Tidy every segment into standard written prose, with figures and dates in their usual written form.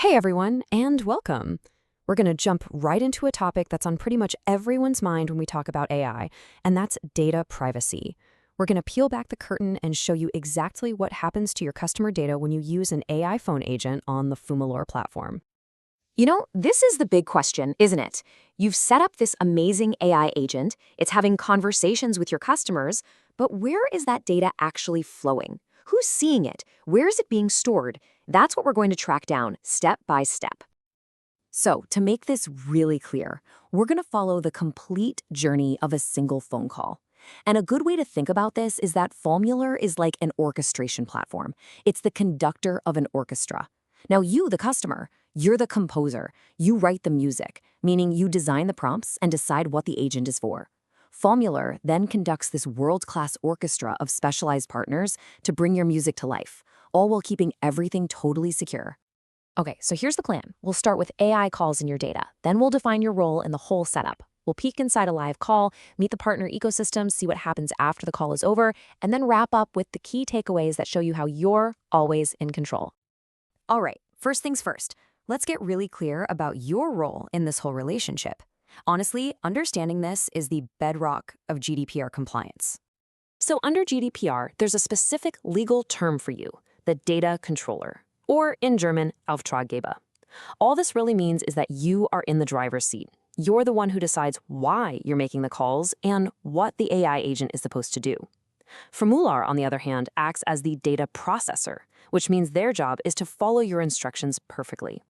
Hey everyone, and welcome. We're going to jump right into a topic that's on pretty much everyone's mind when we talk about AI, and that's data privacy. We're going to peel back the curtain and show you exactly what happens to your customer data when you use an AI phone agent on the Famulor platform. This is the big question, isn't it? You've set up this amazing AI agent, it's having conversations with your customers, but where is that data actually flowing? Who's seeing it? Where is it being stored? That's what we're going to track down step by step. So, to make this really clear, we're going to follow the complete journey of a single phone call. And a good way to think about this is that Famulor is like an orchestration platform. It's the conductor of an orchestra. Now you, the customer, you're the composer. You write the music, meaning you design the prompts and decide what the agent is for. Famulor then conducts this world-class orchestra of specialized partners to bring your music to life, all while keeping everything totally secure. Okay, so here's the plan. We'll start with AI calls in your data. Then we'll define your role in the whole setup. We'll peek inside a live call, meet the partner ecosystem, see what happens after the call is over, and then wrap up with the key takeaways that show you how you're always in control. All right, first things first. Let's get really clear about your role in this whole relationship. Honestly, understanding this is the bedrock of GDPR compliance. So under GDPR, there's a specific legal term for you, the data controller, or in German, Auftraggeber. All this really means is that you are in the driver's seat. You're the one who decides why you're making the calls and what the AI agent is supposed to do. Famulor, on the other hand, acts as the data processor, which means their job is to follow your instructions perfectly.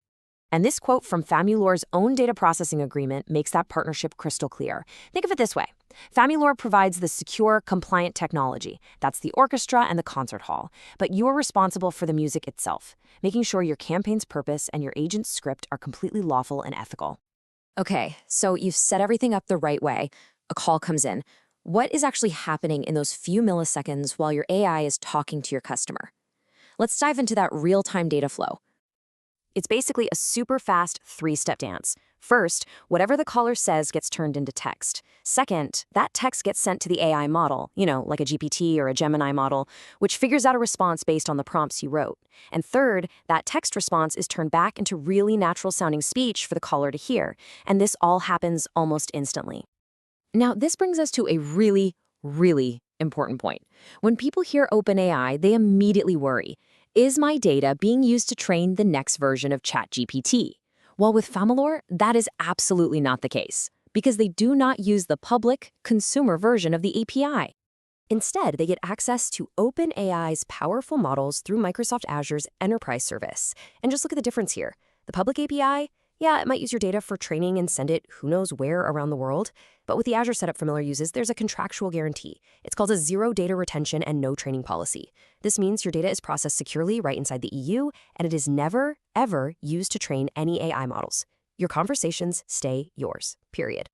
And this quote from Famulor's own data processing agreement makes that partnership crystal clear. Think of it this way. Famulor provides the secure, compliant technology. That's the orchestra and the concert hall. But you're responsible for the music itself, making sure your campaign's purpose and your agent's script are completely lawful and ethical. Okay, so you've set everything up the right way. A call comes in. What is actually happening in those few milliseconds while your AI is talking to your customer? Let's dive into that real-time data flow. It's basically a super fast three-step dance. First, whatever the caller says gets turned into text. Second, that text gets sent to the AI model, like a GPT or a Gemini model, which figures out a response based on the prompts you wrote. And third, that text response is turned back into really natural-sounding speech for the caller to hear. And this all happens almost instantly. Now, this brings us to a really, really important point. When people hear OpenAI, they immediately worry. Is my data being used to train the next version of ChatGPT? Well, with Famulor, that is absolutely not the case, because they do not use the public, consumer version of the API. Instead, they get access to OpenAI's powerful models through Microsoft Azure's enterprise service. And just look at the difference here. The public API, yeah, it might use your data for training and send it who knows where around the world. But with the Azure setup Famulor uses, there's a contractual guarantee. It's called a zero data retention and no training policy. This means your data is processed securely right inside the EU, and it is never, ever used to train any AI models. Your conversations stay yours, period.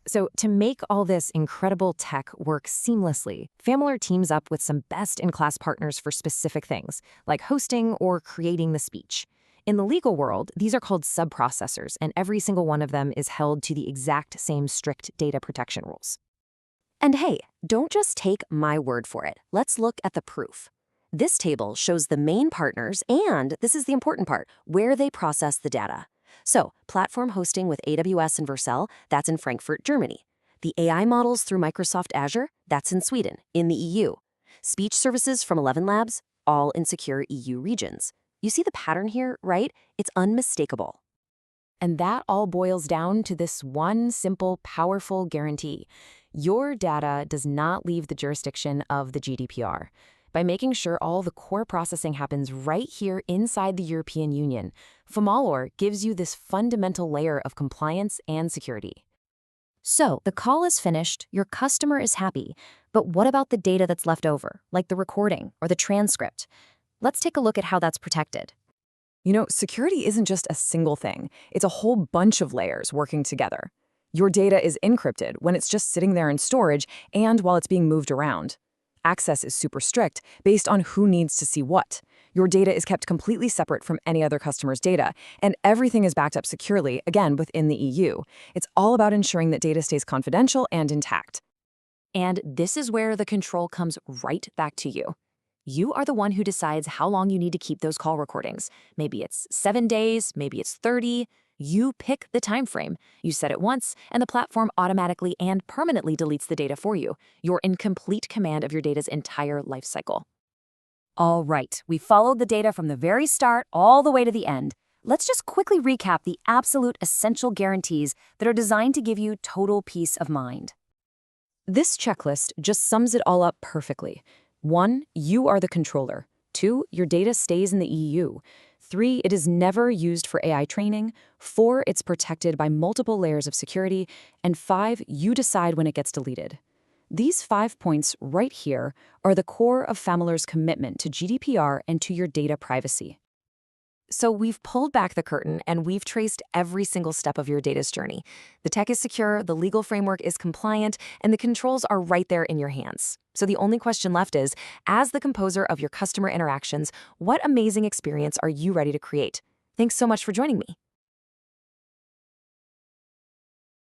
So to make all this incredible tech work seamlessly, Famulor teams up with some best-in-class partners for specific things, like hosting or creating the speech. In the legal world, these are called sub-processors, and every single one of them is held to the exact same strict data protection rules. And hey, don't just take my word for it. Let's look at the proof. This table shows the main partners and, this is the important part, where they process the data. So, platform hosting with AWS and Vercel, that's in Frankfurt, Germany. The AI models through Microsoft Azure, that's in Sweden, in the EU. Speech services from 11 Labs, all in secure EU regions. You see the pattern here, right? It's unmistakable. And that all boils down to this one simple, powerful guarantee. Your data does not leave the jurisdiction of the GDPR. By making sure all the core processing happens right here inside the European Union, Famulor gives you this fundamental layer of compliance and security. So, the call is finished, your customer is happy, but what about the data that's left over, like the recording or the transcript? Let's take a look at how that's protected. Security isn't just a single thing. It's a whole bunch of layers working together. Your data is encrypted when it's just sitting there in storage and while it's being moved around. Access is super strict based on who needs to see what. Your data is kept completely separate from any other customer's data, and everything is backed up securely, again, within the EU. It's all about ensuring that data stays confidential and intact. And this is where the control comes right back to you. You are the one who decides how long you need to keep those call recordings. Maybe it's 7 days, maybe it's 30. You pick the time frame. You set it once, and the platform automatically and permanently deletes the data for you. You're in complete command of your data's entire life cycle. All right, we followed the data from the very start all the way to the end. Let's just quickly recap the absolute essential guarantees that are designed to give you total peace of mind. This checklist just sums it all up perfectly. 1. You are the controller. 2. Your data stays in the EU. 3. It is never used for AI training. 4. It's protected by multiple layers of security. And 5. You decide when it gets deleted. These 5 points right here are the core of Famulor's commitment to GDPR and to your data privacy. So we've pulled back the curtain and we've traced every single step of your data's journey. The tech is secure, the legal framework is compliant, and the controls are right there in your hands. So the only question left is, as the composer of your customer interactions, what amazing experience are you ready to create? Thanks so much for joining me.